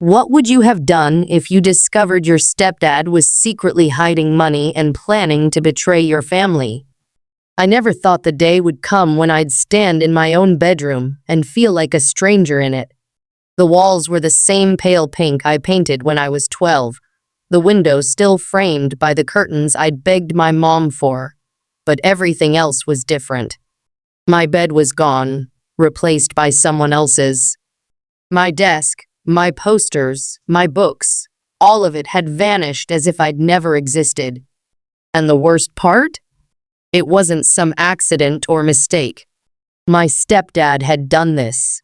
What would you have done if you discovered your stepdad was secretly hiding money and planning to betray your family? I never thought the day would come when I'd stand in my own bedroom and feel like a stranger in it. The walls were the same pale pink I painted when I was 12, the windows still framed by the curtains I'd begged my mom for, but everything else was different. My bed was gone, replaced by someone else's. My desk, my posters, my books, all of it had vanished as if I'd never existed. And the worst part? It wasn't some accident or mistake. My stepdad had done this.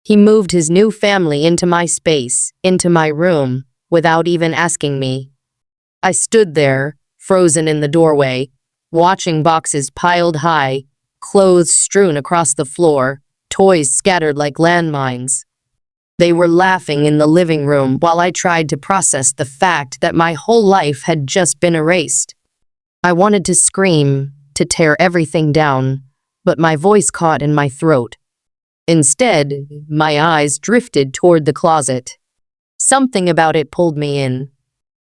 He moved his new family into my space, into my room, without even asking me. I stood there, frozen in the doorway, watching boxes piled high, clothes strewn across the floor, toys scattered like landmines. They were laughing in the living room while I tried to process the fact that my whole life had just been erased. I wanted to scream, to tear everything down, but my voice caught in my throat. Instead, my eyes drifted toward the closet. Something about it pulled me in.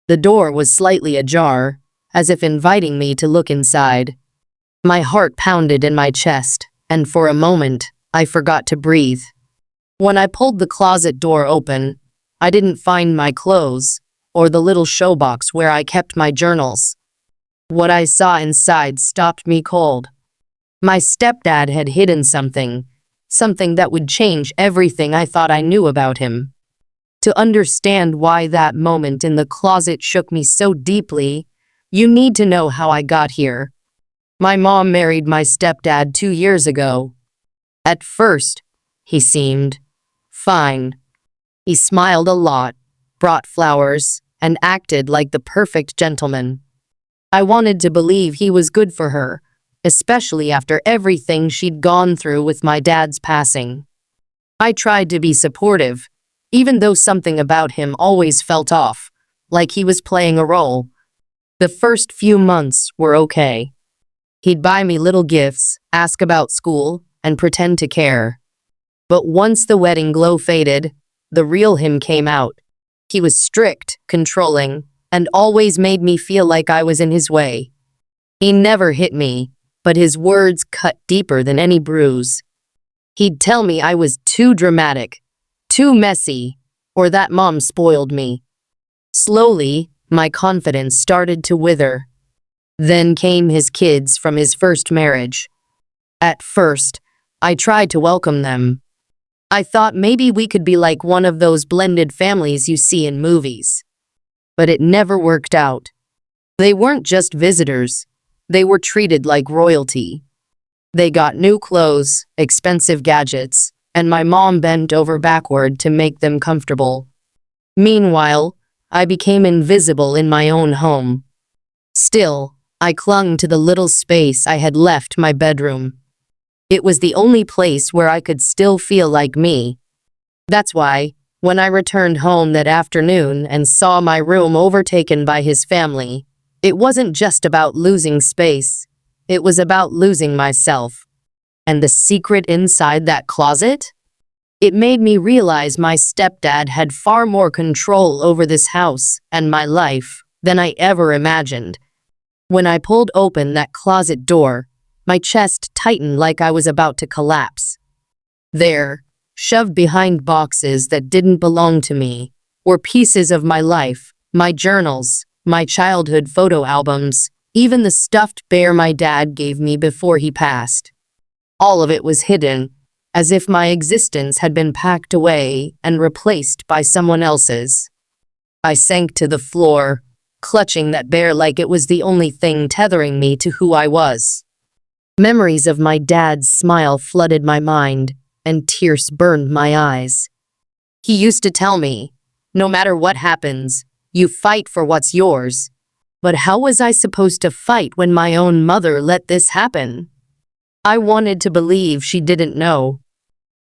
The door was slightly ajar, as if inviting me to look inside. My heart pounded in my chest, and for a moment, I forgot to breathe. When I pulled the closet door open, I didn't find my clothes or the little showbox where I kept my journals. What I saw inside stopped me cold. My stepdad had hidden something that would change everything I thought I knew about him. To understand why that moment in the closet shook me so deeply, you need to know how I got here. My mom married my stepdad 2 years ago. At first, he seemed fine. He smiled a lot, brought flowers, and acted like the perfect gentleman. I wanted to believe he was good for her, especially after everything she'd gone through with my dad's passing. I tried to be supportive, even though something about him always felt off, like he was playing a role. The first few months were okay. He'd buy me little gifts, ask about school, and pretend to care. But once the wedding glow faded, the real him came out. He was strict, controlling, and always made me feel like I was in his way. He never hit me, but his words cut deeper than any bruise. He'd tell me I was too dramatic, too messy, or that mom spoiled me. Slowly, my confidence started to wither. Then came his kids from his first marriage. At first, I tried to welcome them. I thought maybe we could be like one of those blended families you see in movies. But it never worked out. They weren't just visitors. They were treated like royalty. They got new clothes, expensive gadgets, and my mom bent over backward to make them comfortable. Meanwhile, I became invisible in my own home. Still, I clung to the little space I had left my bedroom. It was the only place where I could still feel like me. That's why, when I returned home that afternoon and saw my room overtaken by his family, it wasn't just about losing space. It was about losing myself. And the secret inside that closet? It made me realize my stepdad had far more control over this house and my life than I ever imagined. When I pulled open that closet door, my chest tightened like I was about to collapse. There, shoved behind boxes that didn't belong to me, were pieces of my life, my journals, my childhood photo albums, even the stuffed bear my dad gave me before he passed. All of it was hidden, as if my existence had been packed away and replaced by someone else's. I sank to the floor, clutching that bear like it was the only thing tethering me to who I was. Memories of my dad's smile flooded my mind, and tears burned my eyes. He used to tell me, no matter what happens, you fight for what's yours. But how was I supposed to fight when my own mother let this happen? I wanted to believe she didn't know.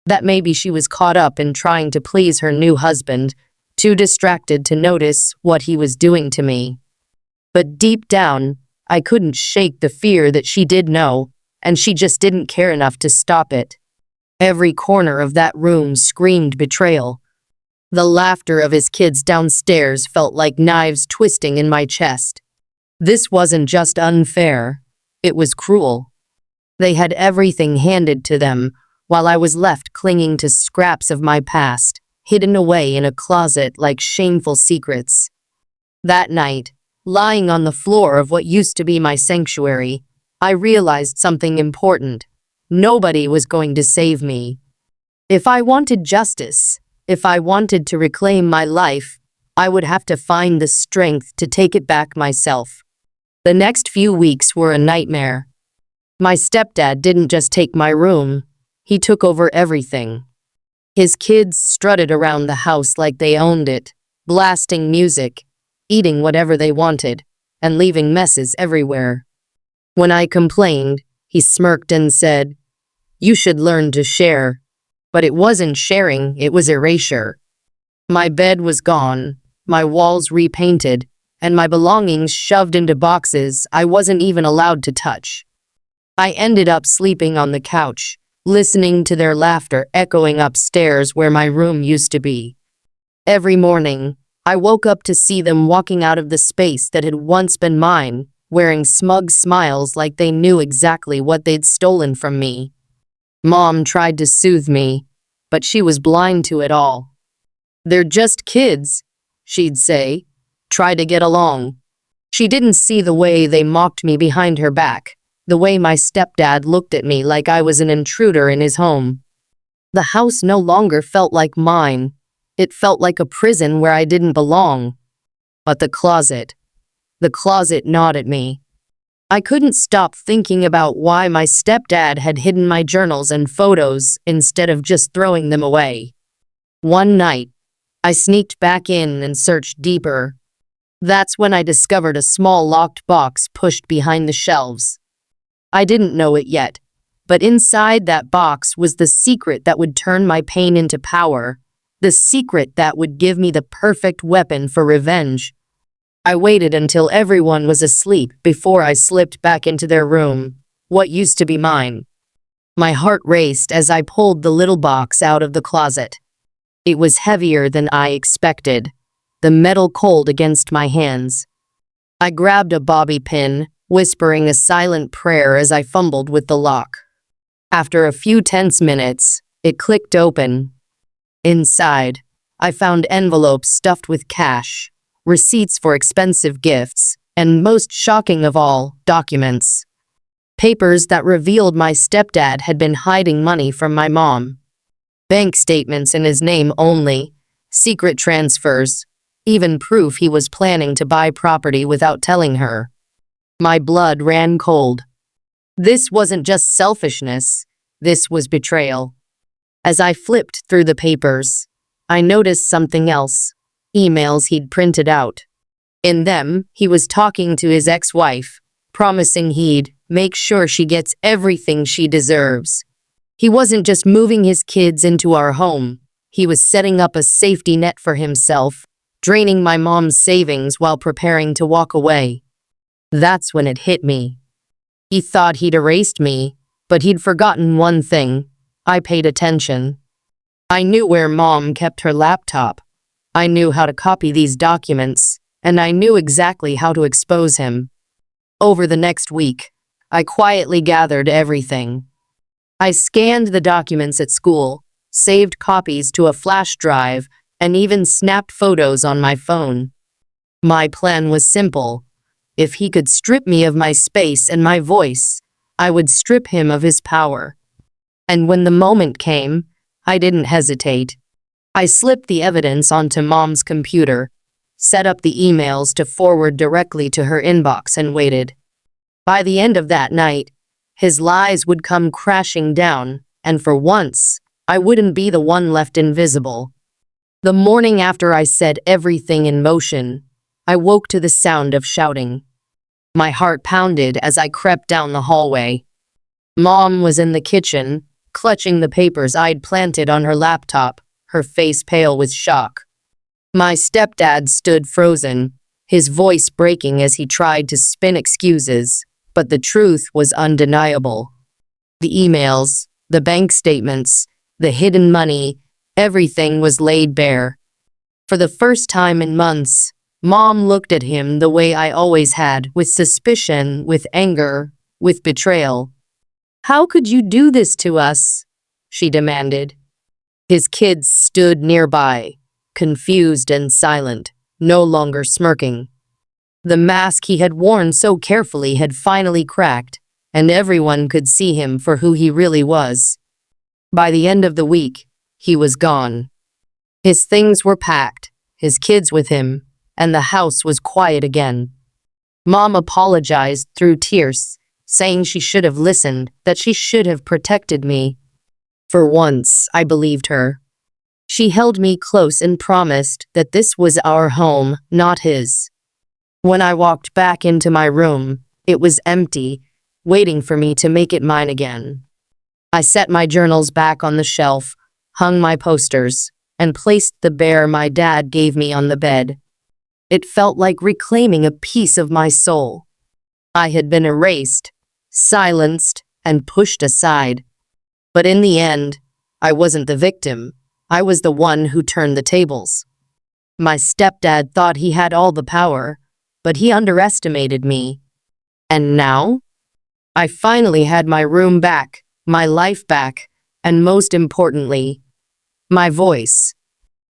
That maybe she was caught up in trying to please her new husband, too distracted to notice what he was doing to me. But deep down, I couldn't shake the fear that she did know, and she just didn't care enough to stop it. Every corner of that room screamed betrayal. The laughter of his kids downstairs felt like knives twisting in my chest. This wasn't just unfair, it was cruel. They had everything handed to them, while I was left clinging to scraps of my past, hidden away in a closet like shameful secrets. That night, lying on the floor of what used to be my sanctuary, I realized something important. Nobody was going to save me. If I wanted justice, if I wanted to reclaim my life, I would have to find the strength to take it back myself. The next few weeks were a nightmare. My stepdad didn't just take my room, he took over everything. His kids strutted around the house like they owned it, blasting music, eating whatever they wanted, and leaving messes everywhere. When I complained, he smirked and said, "You should learn to share." But it wasn't sharing, it was erasure. My bed was gone, my walls repainted, and my belongings shoved into boxes I wasn't even allowed to touch. I ended up sleeping on the couch, listening to their laughter echoing upstairs where my room used to be. Every morning, I woke up to see them walking out of the space that had once been mine, wearing smug smiles like they knew exactly what they'd stolen from me. Mom tried to soothe me, but she was blind to it all. "They're just kids," she'd say. "Try to get along." She didn't see the way they mocked me behind her back, the way my stepdad looked at me like I was an intruder in his home. The house no longer felt like mine. It felt like a prison where I didn't belong. But the closet gnawed at me. I couldn't stop thinking about why my stepdad had hidden my journals and photos instead of just throwing them away. One night, I sneaked back in and searched deeper. That's when I discovered a small locked box pushed behind the shelves. I didn't know it yet, but inside that box was the secret that would turn my pain into power, the secret that would give me the perfect weapon for revenge. I waited until everyone was asleep before I slipped back into their room, what used to be mine. My heart raced as I pulled the little box out of the closet. It was heavier than I expected, the metal cold against my hands. I grabbed a bobby pin, whispering a silent prayer as I fumbled with the lock. After a few tense minutes, it clicked open. Inside, I found envelopes stuffed with cash, receipts for expensive gifts, and most shocking of all, documents. Papers that revealed my stepdad had been hiding money from my mom. Bank statements in his name only, secret transfers, even proof he was planning to buy property without telling her. My blood ran cold. This wasn't just selfishness, this was betrayal. As I flipped through the papers, I noticed something else. Emails he'd printed out. In them, he was talking to his ex-wife, promising he'd make sure she gets everything she deserves. He wasn't just moving his kids into our home, he was setting up a safety net for himself, draining my mom's savings while preparing to walk away. That's when it hit me. He thought he'd erased me, but he'd forgotten one thing. I paid attention. I knew where Mom kept her laptop. I knew how to copy these documents, and I knew exactly how to expose him. Over the next week, I quietly gathered everything. I scanned the documents at school, saved copies to a flash drive, and even snapped photos on my phone. My plan was simple. If he could strip me of my space and my voice, I would strip him of his power. And when the moment came, I didn't hesitate. I slipped the evidence onto Mom's computer, set up the emails to forward directly to her inbox, and waited. By the end of that night, his lies would come crashing down, and for once, I wouldn't be the one left invisible. The morning after I set everything in motion, I woke to the sound of shouting. My heart pounded as I crept down the hallway. Mom was in the kitchen, clutching the papers I'd planted on her laptop, her face pale with shock. My stepdad stood frozen, his voice breaking as he tried to spin excuses, but the truth was undeniable. The emails, the bank statements, the hidden money, everything was laid bare. For the first time in months, Mom looked at him the way I always had, with suspicion, with anger, with betrayal. "How could you do this to us?" she demanded. His kids stood nearby, confused and silent, no longer smirking. The mask he had worn so carefully had finally cracked, and everyone could see him for who he really was. By the end of the week, he was gone. His things were packed, his kids with him, and the house was quiet again. Mom apologized through tears, saying she should have listened, that she should have protected me. For once, I believed her. She held me close and promised that this was our home, not his. When I walked back into my room, it was empty, waiting for me to make it mine again. I set my journals back on the shelf, hung my posters, and placed the bear my dad gave me on the bed. It felt like reclaiming a piece of my soul. I had been erased, silenced, and pushed aside. But in the end, I wasn't the victim. I was the one who turned the tables. My stepdad thought he had all the power, but he underestimated me. And now? I finally had my room back, my life back, and most importantly, my voice.